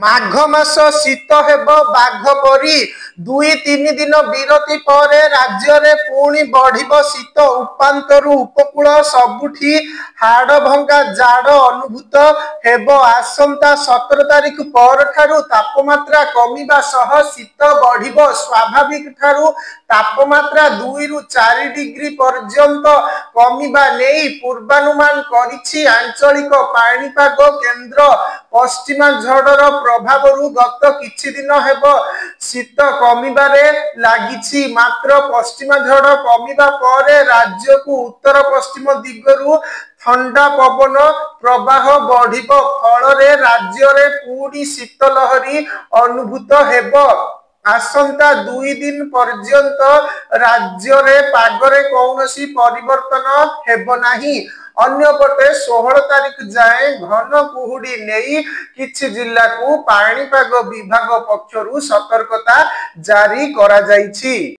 माघ मास शीत हेब बाघ परी 2-3 दिन विरति पर राज्य रे पुणी बढ़िब शीत उपांतरु उपकूल सबुठी हाड़ भंगा जाड़ अनुभूत हेब। आसंता 17 तारिख पर ठारू तापमात्रा कमिबा सह शीत बढ़िब। स्वाभाविक ठारू तापमात्रा 2 रु 4 डिग्री पर्यंत कमिबा नेई पूर्वानुमान करिछि आंचलिक पाणीपाग केन्द्र। पश्चिमा झड़र प्रभाव गत किछि दिन हेब शीत कमिबारे लागिछि। मात्र पश्चिमा झड़ कमिबा परे राज्य को उत्तर पश्चिम दिगरु ठंडा पवन प्रवाह बढ़िब। फल राज्य रे पूरी शीतलहरी अनुभूत हेब। आसंता 2 दिन पर्यंत राज्य रे पागरे कौनसी परिवर्तन हेब नाही। अन्यपटे 16 तारिख जाए घन कुहुड़ी नहीं किछि जिला को पाणीपाग विभाग पक्षरु सतर्कता जारी करा जाइछि।